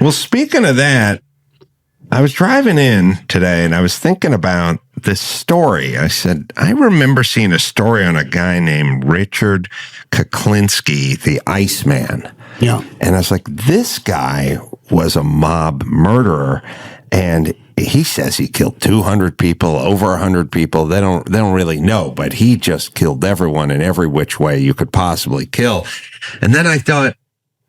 Well, speaking of that, I was driving in today and I was thinking about this story. I said, I remember seeing a story on a guy named Richard Kuklinski, the Iceman. Yeah. And I was like, this guy was a mob murderer. And he says he killed 200 people, over 100 people. They don't really know, but he just killed everyone in every which way you could possibly kill. And then I thought,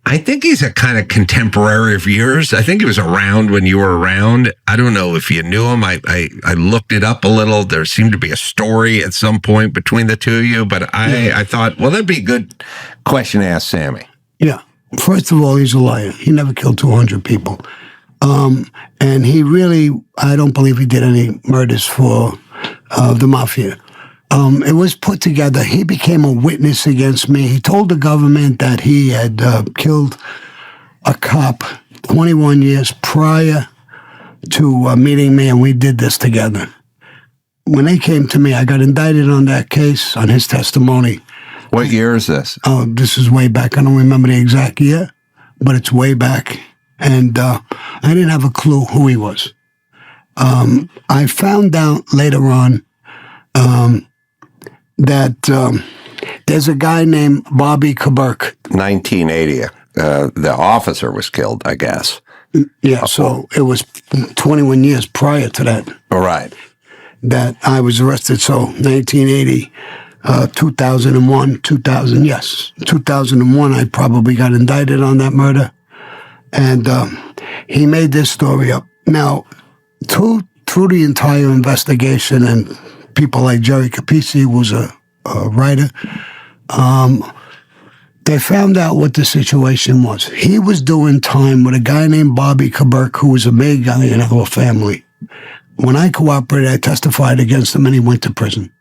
I think he's a kind of contemporary of yours. I think he was around when you were around. I don't know if you knew him. I looked it up a little. There seemed to be a story at some point between the two of you, but I thought, well, that'd be a good question to ask Sammy. Yeah. First of all, he's a liar. He never killed 200 people. And he really, I don't believe he did any murders for the Mafia. It was put together. He became a witness against me. He told the government that he had killed a cop 21 years prior to meeting me, and we did this together. When they came to me, I got indicted on that case, on his testimony. What year is this? Oh, this is way back. I don't remember the exact year, but it's way back. And I didn't have a clue who he was. I found out later on that there's a guy named Bobby Kuberk. 1980. The officer was killed, I guess. Yeah, so it was 21 years prior to that. All right. That I was arrested. So 1980, 2001, 2000, yes. 2001, I probably got indicted on that murder. And he made this story up. Now, through the entire investigation, and people like Jerry Capizzi was a writer, they found out what the situation was. He was doing time with a guy named Bobby Kuberk, who was a big guy in our family. When I cooperated, I testified against him, and he went to prison.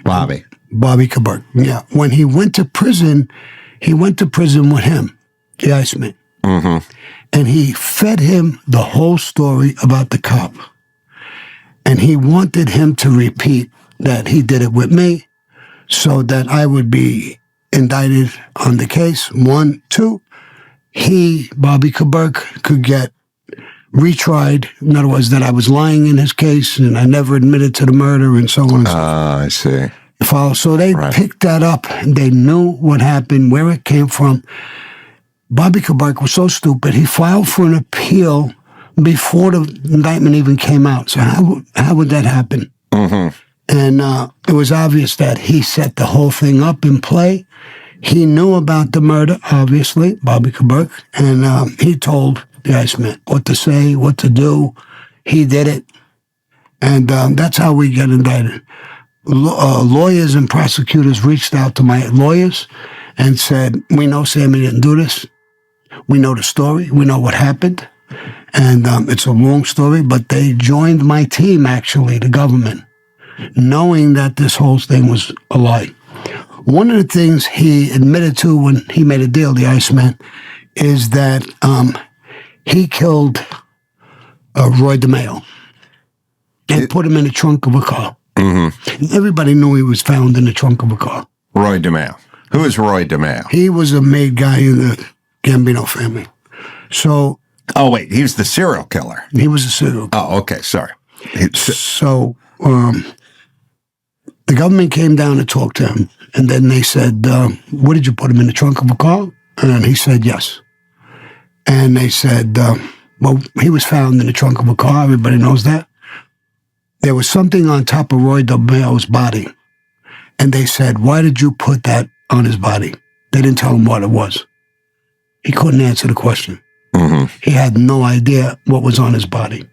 Bobby Kuberk, yeah. When he went to prison with him, the Iceman. Mm-hmm. And he fed him the whole story about the cop. And he wanted him to repeat that he did it with me so that I would be indicted on the case. 1, 2, Bobby Kuberk, could get retried. In other words, that I was lying in his case and I never admitted to the murder and so on and so forth. I see. So they picked that up and they knew what happened, where it came from. Bobby Kuberk was so stupid, he filed for an appeal before the indictment even came out. So how would that happen? Mm-hmm. And it was obvious that he set the whole thing up in play. He knew about the murder, obviously, Bobby Kuberk, and he told the Iceman what to say, what to do. He did it. And that's how we get indicted. Lawyers and prosecutors reached out to my lawyers and said, we know Sammy didn't do this. We know the story. We know what happened. And it's a long story, but they joined my team, actually, the government, knowing that this whole thing was a lie. One of the things he admitted to when he made a deal, the Iceman, is that he killed Roy DeMeo and put him in the trunk of a car. Mm-hmm. Everybody knew he was found in the trunk of a car. Roy DeMeo. Who is Roy DeMeo? He was a made guy in the Gambino family. So... Oh, wait, he was the serial killer. He was a serial killer. Oh, okay, sorry. So the government came down to talk to him, and then they said, what, did you put him in the trunk of a car? And he said, yes. And they said, well, he was found in the trunk of a car. Everybody knows that. There was something on top of Roy DeMeo's body. And they said, why did you put that on his body? They didn't tell him what it was. He couldn't answer the question. Mm-hmm. He had no idea what was on his body.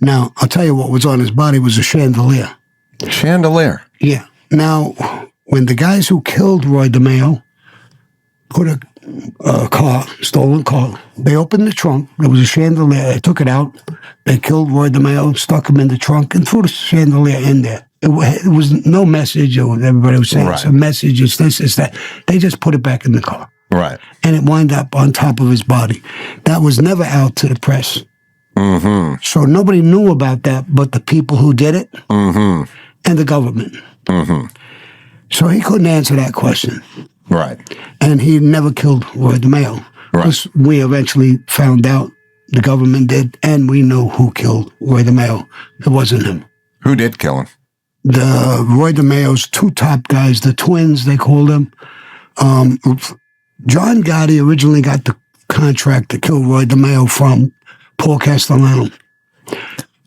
Now, I'll tell you what was on his body was a chandelier. Chandelier? Yeah. Now, when the guys who killed Roy DeMeo put a car, stolen car, they opened the trunk. There was a chandelier. They took it out. They killed Roy DeMeo, stuck him in the trunk, and threw the chandelier in there. It was no message, or everybody was saying it's a message, it's this, it's that. They just put it back in the car. Right. And it wound up on top of his body. That was never out to the press. Mm-hmm. So nobody knew about that but the people who did it mm-hmm. and the government. Mm-hmm. So he couldn't answer that question. Right. And he never killed Roy DeMeo. Right. We eventually found out The government did, and we knew who killed Roy DeMeo. It wasn't him. Who did kill him? The Roy DeMeo's two top guys, the twins, they called them. John Gotti originally got the contract to kill Roy DeMeo from Paul Castellano.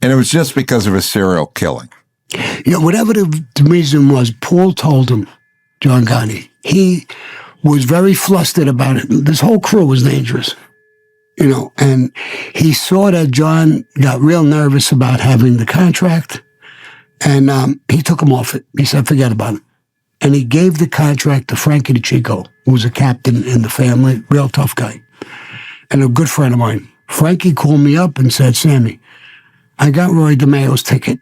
And it was just because of a serial killing. Yeah, whatever the reason was, Paul told him, John Gotti, he was very flustered about it. This whole crew was dangerous, and he saw that John got real nervous about having the contract, and he took him off it. He said, forget about it. And he gave the contract to Frankie DeChico, who was a captain in the family, real tough guy, and a good friend of mine. Frankie called me up and said, Sammy, I got Roy DeMeo's ticket.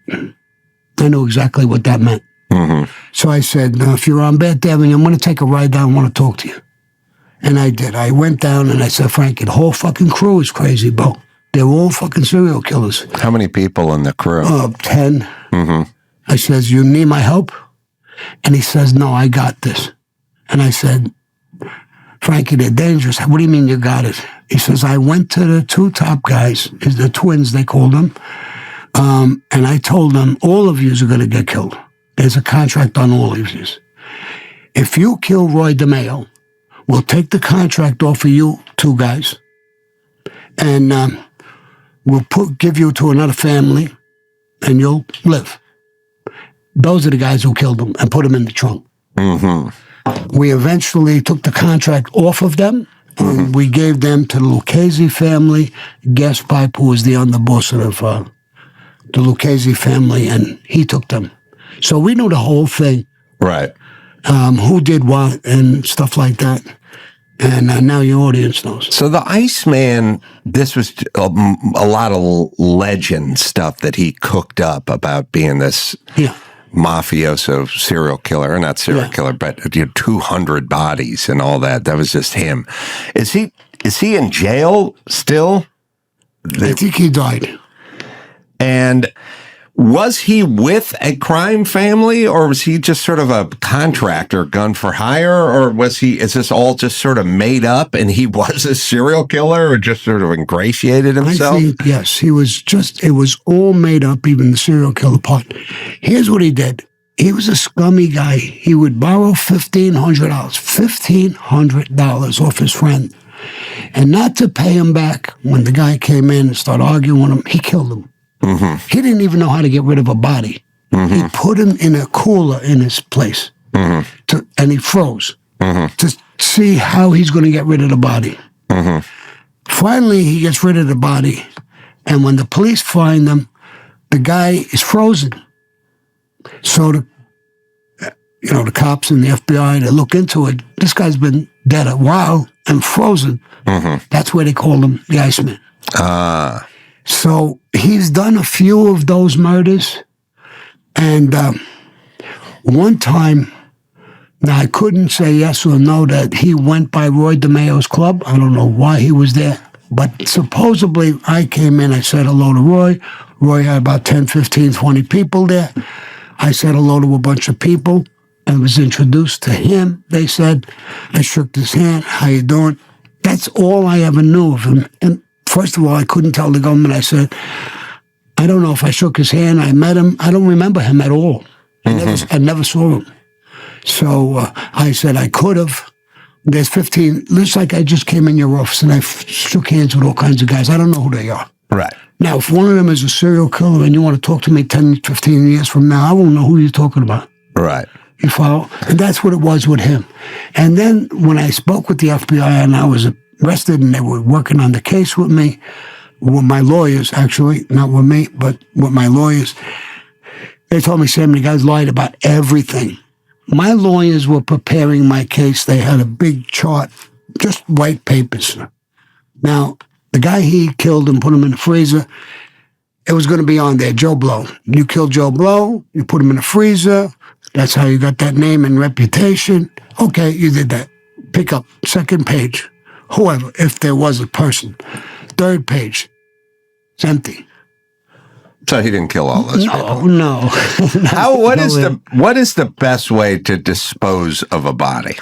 I knew exactly what that meant. Mm-hmm. So I said, if you're on Bad Devin, I'm going to take a ride down. I want to talk to you. And I did. I went down and I said, Frankie, the whole fucking crew is crazy, Bo. They're all fucking serial killers. How many people in the crew? 10. Mm-hmm. I says, you need my help? And he says, no, I got this. And I said, Frankie, they're dangerous. What do you mean you got it? He says, I went to the two top guys, the twins, they called them, and I told them, all of you are going to get killed. There's a contract on all of you. If you kill Roy DeMeo, we'll take the contract off of you two guys, and we'll give you to another family, and you'll live. Those are the guys who killed him and put him in the trunk. Mm-hmm. We eventually took the contract off of them, and we gave them to the Lucchese family, Gaspipe, who was the underboss of the Lucchese family, and he took them. So we knew the whole thing. Right. Who did what and stuff like that. And now your audience knows. So the Iceman, this was a lot of legend stuff that he cooked up about being this mafioso serial killer, or not serial killer, but 200 bodies and all that. That was just him. Is he in jail still? I think he died. And was he with a crime family, or was he just sort of a contractor, gun for hire, or is this all just sort of made up and he was a serial killer or just sort of ingratiated himself? I think, yes, it was all made up, even the serial killer part. Here's what he did. He was a scummy guy. He would borrow $1,500 off his friend. And not to pay him back, when the guy came in and started arguing with him, he killed him. Mm-hmm. He didn't even know how to get rid of a body. Mm-hmm. He put him in a cooler in his place, and he froze to see how he's going to get rid of the body. Mm-hmm. Finally, he gets rid of the body, and when the police find him, the guy is frozen. So the cops and the FBI, they look into it. This guy's been dead a while and frozen. Mm-hmm. That's where they called him the Iceman. So he's done a few of those murders. And one time, now I couldn't say yes or no that he went by Roy DeMeo's club. I don't know why he was there. But supposedly I came in, I said hello to Roy. Roy had about 10, 15, 20 people there. I said hello to a bunch of people and was introduced to him. They said, I shook his hand, how you doing? That's all I ever knew of him. And first of all, I couldn't tell the government. I said, I don't know if I shook his hand. I met him. I don't remember him at all. I never saw him. So I said I could have. There's 15. Looks like I just came in your office and I shook hands with all kinds of guys. I don't know who they are. Right. Now, if one of them is a serial killer and you want to talk to me 10, 15 years from now, I won't know who you're talking about. Right. You follow? And that's what it was with him. And then when I spoke with the FBI and I was arrested and they were working on the case with me, with my lawyers, actually, not with me, but with my lawyers, they told me, Sam, the guys lied about everything. My lawyers were preparing my case. They had a big chart, just white papers. Now, the guy he killed and put him in the freezer, it was going to be on there, Joe Blow. You killed Joe Blow, you put him in the freezer. That's how you got that name and reputation. Okay, you did that. Pick up, second page. Whoever, if there was a person. Third page, it's empty. So he didn't kill all those people? No. What is the best way to dispose of a body?